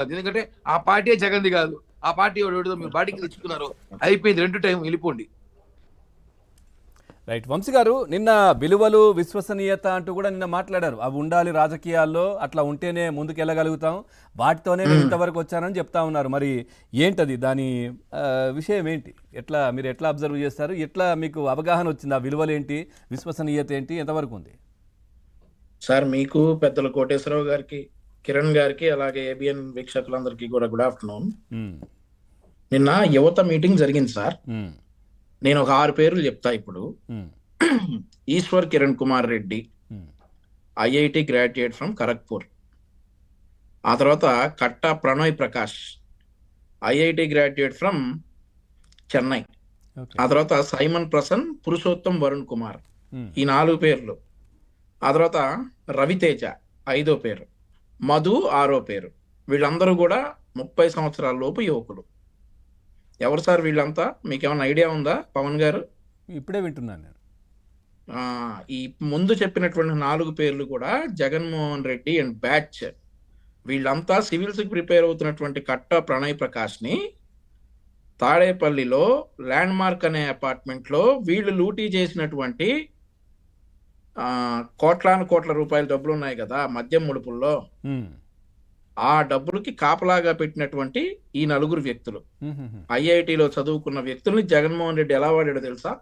ఎందుకంటే ఆ పార్టీ జగన్ది కాదు. ఆ పార్టీ ఎవడో మీరు బాడీకి తెచ్చుకున్నారు, అయిపోయింది. 2 టైం వెళ్ళిపోండి. రైట్. వంశీ గారు, నిన్న విలువలు విశ్వసనీయత అంటూ కూడా నిన్న మాట్లాడారు. అవి ఉండాలి రాజకీయాల్లో, అట్లా ఉంటేనే ముందుకు వెళ్ళగలుగుతాం, వాటితోనే నేను ఇంతవరకు వచ్చానని చెప్తా ఉన్నారు. మరి ఏంటది, దాని విషయం ఏంటి? మీరు ఎట్లా అబ్జర్వ్ చేస్తారు? ఎట్లా మీకు అవగాహన వచ్చింది? ఆ విలువలు ఏంటి, విశ్వసనీయత ఏంటి, ఎంతవరకు ఉంది? సార్, మీకు పెద్దలు కోటేశ్వరరావు గారికి, కిరణ్ గారికి, అలాగే ఏబిఎన్ వీక్షకులందరికీ కూడా గుడ్ ఆఫ్టర్నూన్. నిన్న యువత మీటింగ్ జరిగింది సార్. నేను ఒక 6 పేర్లు చెప్తా ఇప్పుడు. Eshwar Kiran Kumar Reddy, IIT graduate from Kharagpur. ఆ తర్వాత Katta Pranay Prakash, IIT graduate from Chennai. ఆ తర్వాత సైమన్ ప్రసన్, పురుషోత్తం వరుణ్ కుమార్, ఈ 4 పేర్లు. ఆ తర్వాత రవితేజ 5వ పేరు, మధు 6వ పేరు. వీళ్ళందరూ కూడా 30 సంవత్సరాల లోపు యువకులు. ఎవరు సార్ వీళ్ళంతా? మీకేమైనా ఐడియా ఉందా పవన్ గారు? ఇప్పుడే వింటున్నాను నేను. ఈ ముందు చెప్పినటువంటి 4 పేర్లు కూడా జగన్మోహన్ రెడ్డి అండ్ బ్యాచ్. వీళ్ళంతా సివిల్స్ కి ప్రిపేర్ అవుతున్నటువంటి కట్టా ప్రణయ్ ప్రకాష్ ని తాడేపల్లిలో ల్యాండ్ మార్క్ అనే అపార్ట్మెంట్ లో వీళ్ళు లూటీ చేసినటువంటి కోట్ల రూపాయల డబ్బులు ఉన్నాయి కదా మద్యం ముడుపుల్లో, ఆ డబ్బులకి కాపలాగా పెట్టినటువంటి ఈ 4 వ్యక్తులు, ఐఐటిలో చదువుకున్న వ్యక్తుల్ని జగన్మోహన్ రెడ్డి ఎలా వాడాడో తెలుసా?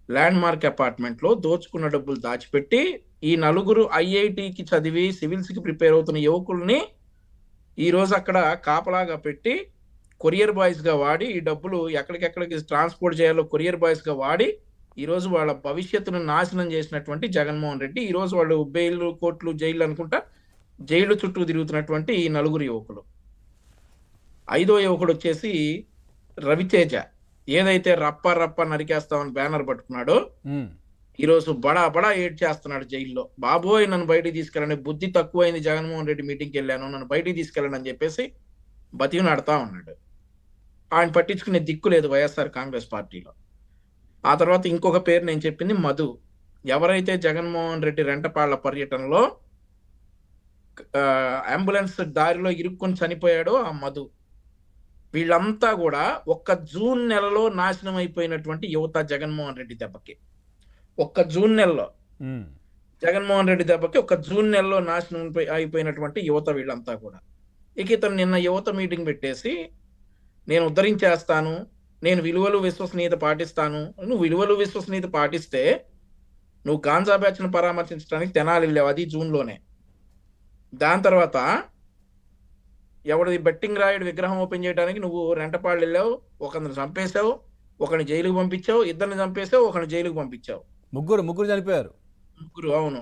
ల్యాండ్ మార్క్ అపార్ట్మెంట్ లో దోచుకున్న డబ్బులు దాచిపెట్టి ఈ 4 ఐఐటికి చదివి సివిల్స్ కి ప్రిపేర్ అవుతున్న యువకుల్ని ఈ రోజు అక్కడ కాపలాగా పెట్టి కొరియర్ బాయ్స్ గా వాడి, ఈ డబ్బులు ఎక్కడికెక్కడికి ట్రాన్స్పోర్ట్ చేయాలో కొరియర్ బాయ్స్ గా వాడి ఈ రోజు వాళ్ళ భవిష్యత్తును నాశనం చేసినటువంటి జగన్మోహన్ రెడ్డి, ఈ రోజు వాళ్ళు బెయిల్, కోర్టులు, జైలు అనుకుంటా జైలు చుట్టూ తిరుగుతున్నటువంటి ఈ 4 యువకులు. 5వ యువకుడు వచ్చేసి రవితేజ. ఏదైతే రప్ప నరికేస్తామని బ్యానర్ పట్టుకున్నాడో ఈరోజు బడా ఏడ్ చేస్తున్నాడు జైల్లో. బాబోయ్, నన్ను బయటికి తీసుకెళ్ళండి, బుద్ధి తక్కువైంది, జగన్మోహన్ రెడ్డి మీటింగ్కి వెళ్ళాను, నన్ను బయటికి తీసుకెళ్ళండి అని చెప్పేసి బతికినాడుతా ఉన్నాడు. ఆయన పట్టించుకునే దిక్కు లేదు వైఎస్ఆర్ కాంగ్రెస్ పార్టీలో. ఆ తర్వాత ఇంకొక పేరు నేను చెప్పింది మధు. ఎవరైతే జగన్మోహన్ రెడ్డి రెంటపాళ్ల పర్యటనలో అంబులెన్స్ దారిలో ఇరుక్కొని చనిపోయాడో ఆ మధు. వీళ్ళంతా కూడా ఒక్క జూన్ నెలలో నాశనం అయిపోయినటువంటి యువత జగన్మోహన్ రెడ్డి దెబ్బకి. ఒక్క జూన్ నెలలో జగన్మోహన్ రెడ్డి దెబ్బకి ఒక్క జూన్ నెలలో నాశనం అయిపోయినటువంటి యువత వీళ్ళంతా కూడా. ఇక ఇతను నిన్న యువత మీటింగ్ పెట్టేసి నేను ఉద్ధరించేస్తాను, నేను విలువలు విశ్వసనీయత పాటిస్తాను. నువ్వు విలువలు విశ్వసనీయత పాటిస్తే నువ్వు గాంజా బ్యాచ్ను పరామర్శించడానికి తెనాలి వెళ్ళావు, అది జూన్లోనే. దాని తర్వాత ఎవరిది బెట్టింగ్ రాయుడు విగ్రహం ఓపెన్ చేయడానికి నువ్వు రెంటపాళ్ళు వెళ్ళావు, ఒకరిని చంపేశావు, ఒకరిని జైలుకు పంపించావు, 2ని చంపేశావు, ఒకరిని జైలుకు పంపించావు. ముగ్గురు చనిపోయారు. అవును,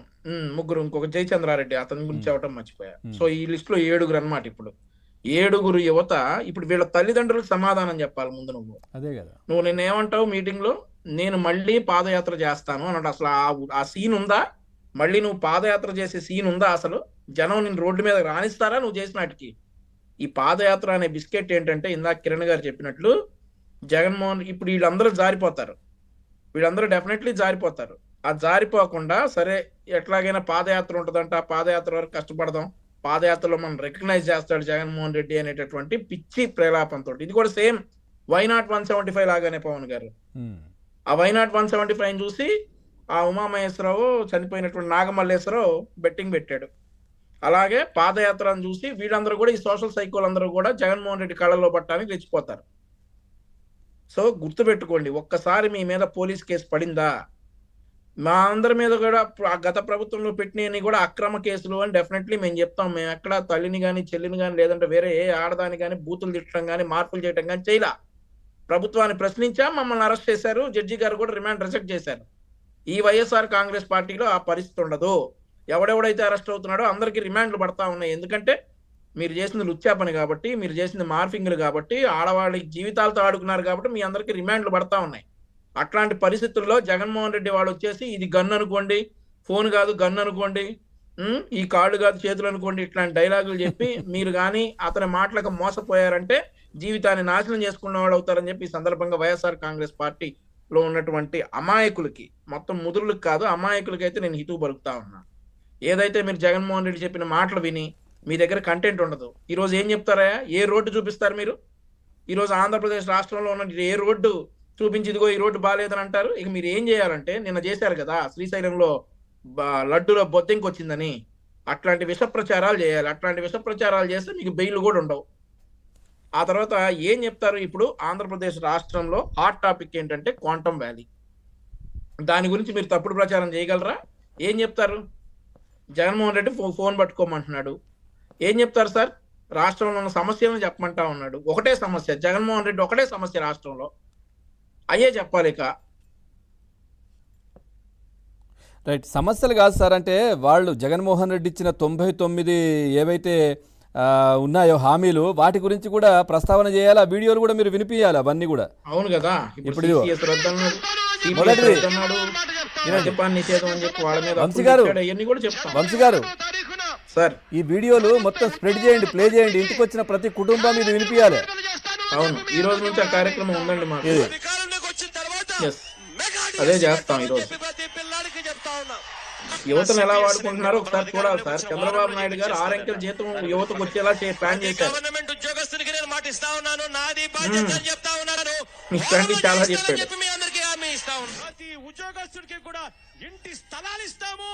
ముగ్గురు. ఇంకొక జయచంద్రారెడ్డి, అతని గురించి అవటం మర్చిపోయా. సో ఈ లిస్ట్ లో 7 అన్నమాట. ఇప్పుడు 7 యువత. ఇప్పుడు వీళ్ళ తల్లిదండ్రులకు సమాధానం చెప్పాలి ముందు నువ్వు. అదే కదా. నువ్వు నిన్నేమంటావు మీటింగ్ లో? నేను మళ్ళీ పాదయాత్ర చేస్తాను అన్నట్టు. అసలు ఆ సీన్ ఉందా? మళ్ళీ నువ్వు పాదయాత్ర చేసే సీన్ ఉందా? అసలు జనం నిన్ను రోడ్డు మీద రాణిస్తారా నువ్వు చేసినట్టుకి? ఈ పాదయాత్ర అనే బిస్కెట్ ఏంటంటే, ఇందాక కిరణ్ గారు చెప్పినట్లు జగన్మోహన్ ఇప్పుడు వీళ్ళందరూ జారిపోతారు, వీళ్ళందరూ డెఫినెట్లీ జారిపోతారు. ఆ జారిపోకుండా సరే ఎట్లాగైనా పాదయాత్ర ఉంటుందంట, పాదయాత్ర వరకు కష్టపడదాం, పాదయాత్రలో మనం రికగ్నైజ్ చేస్తాడు జగన్మోహన్ రెడ్డి అనేటటువంటి పిచ్చి ప్రేలాపంతో. ఇది కూడా సేమ్ వైనాట్ 175 లాగానే పవన్ గారు. ఆ వైనాట్ 175 చూసి ఆ ఉమామహేశ్వరరావు, చనిపోయినటువంటి నాగమల్లేశ్వరరావు బెట్టింగ్ పెట్టాడు. అలాగే పాదయాత్రను చూసి వీళ్ళందరూ కూడా, ఈ సోషల్ సైకోలందరూ కూడా జగన్మోహన్ రెడ్డి కళ్ళలో పట్టడానికి రెచ్చిపోతారు. సో గుర్తుపెట్టుకోండి, ఒక్కసారి మీ మీద పోలీస్ కేసు పడిందా, మా అందరి మీద కూడా గత ప్రభుత్వంలో పెట్టినవి కూడా అక్రమ కేసులు అని డెఫినెట్లీ మేము చెప్తాం. మేము ఎక్కడ తల్లిని కానీ, చెల్లిని కానీ, లేదంటే వేరే ఏ ఆడదాని కానీ బూతులు తిట్టడం కానీ, మార్పులు చేయడం కానీ చేయలా. ప్రభుత్వాన్ని ప్రశ్నించా, మమ్మల్ని అరెస్ట్ చేశారు, జడ్జి గారు కూడా రిమాండ్ రిజెక్ట్ చేశారు. ఈ వైఎస్ఆర్ కాంగ్రెస్ పార్టీలో ఆ పరిస్థితి ఉండదు. ఎవడెవడైతే అరెస్ట్ అవుతున్నాడో అందరికీ రిమాండ్లు పడతా ఉన్నాయి. ఎందుకంటే మీరు చేసింది లుచ్చా పని కాబట్టి, మీరు చేసింది మార్ఫింగ్లు కాబట్టి, ఆడవాళ్ళకి జీవితాలతో ఆడుకున్నారు కాబట్టి మీ అందరికీ రిమాండ్లు పడతా ఉన్నాయి. అట్లాంటి పరిస్థితుల్లో జగన్మోహన్ రెడ్డి వాళ్ళు వచ్చేసి ఇది గన్ అనుకోండి, ఫోన్ కాదు గన్ అనుకోండి, ఈ కాళ్ళు కాదు చేతులు అనుకోండి, ఇట్లాంటి డైలాగులు చెప్పి మీరు కానీ అతని మాటలకు మోసపోయారంటే జీవితాన్ని నాశనం చేసుకున్న వాళ్ళు అవుతారని చెప్పి ఈ సందర్భంగా వైఎస్ఆర్ కాంగ్రెస్ పార్టీలో ఉన్నటువంటి అమాయకులకి, మొత్తం ముదురులకు కాదు అమాయకులకి అయితే నేను హితవు పలుకుతా ఉన్నా. ఏదైతే మీరు జగన్మోహన్ రెడ్డి చెప్పిన మాటలు విని మీ దగ్గర కంటెంట్ ఉండదు. ఈరోజు ఏం చెప్తారా? ఏ రోడ్డు చూపిస్తారు మీరు? ఈరోజు ఆంధ్రప్రదేశ్ రాష్ట్రంలో ఉన్న ఏ రోడ్డు చూపించి ఇదిగో ఈ రోడ్డు బాగాలేదని అంటారు? ఇక మీరు ఏం చేయాలంటే, నిన్న చేశారు కదా శ్రీశైలంలో లడ్డూలో బొద్దింక వచ్చిందని, అట్లాంటి విష ప్రచారాలు చేయాలి. అట్లాంటి విష ప్రచారాలు చేస్తే మీకు బెయిల్ కూడా ఉండవు. ఆ తర్వాత ఏం చెప్తారు? ఇప్పుడు ఆంధ్రప్రదేశ్ రాష్ట్రంలో హాట్ టాపిక్ ఏంటంటే క్వాంటమ్ వ్యాలీ. దాని గురించి మీరు తప్పుడు ప్రచారం చేయగలరా? ఏం చెప్తారు? జగన్మోహన్ రెడ్డి ఫోన్ పట్టుకోమంటున్నాడు. ఏం చెప్తారు సార్? రాష్ట్రంలో ఉన్న సమస్యలను చెప్పమంటా ఉన్నాడు. ఒకటే సమస్య, జగన్మోహన్ రెడ్డి ఒకటే సమస్య రాష్ట్రంలో, అయ్యే చెప్పాలి. ఇక రైట్, సమస్యలు కాదు సార్. అంటే వాళ్ళు జగన్మోహన్ రెడ్డి ఇచ్చిన 99 ఏవైతే ఉన్నాయో హామీలు, వాటి గురించి కూడా ప్రస్తావన చేయాలి. ఆ వీడియోలు కూడా మీరు వినిపించాలి అవన్నీ కూడా. అవును కదా. ఇప్పుడు మొదటిది నిషేధం అని చెప్పి వాళ్ళ మీద వంశీ గారు, ఇవన్నీ కూడా చెప్తాం. వంశీ గారు సార్, ఈ వీడియోలు మొత్తం స్ప్రెడ్ చేయండి, ప్లే చేయండి. ఇంటికి వచ్చిన ప్రతి కుటుంబం ఇది వినిపించాలి. అవును, ఈ రోజు నుంచి ఆ కార్యక్రమం ఉందండి మాకు. అదే చేస్తాం. ఈ రోజు యువతను ఎలా వాడుకుంటున్నారో ఒకసారి చూడాలి సార్. చంద్రబాబు నాయుడు గారు 6 అంకెల జీతం యువతకు వచ్చేలా ప్లాన్ చేశారు. ఇట్లాంటి చాలా చెప్పాడు. ప్రతి ఉద్యోగస్తుడికి కూడా ఇంటి స్థలాలు ఇస్తాము,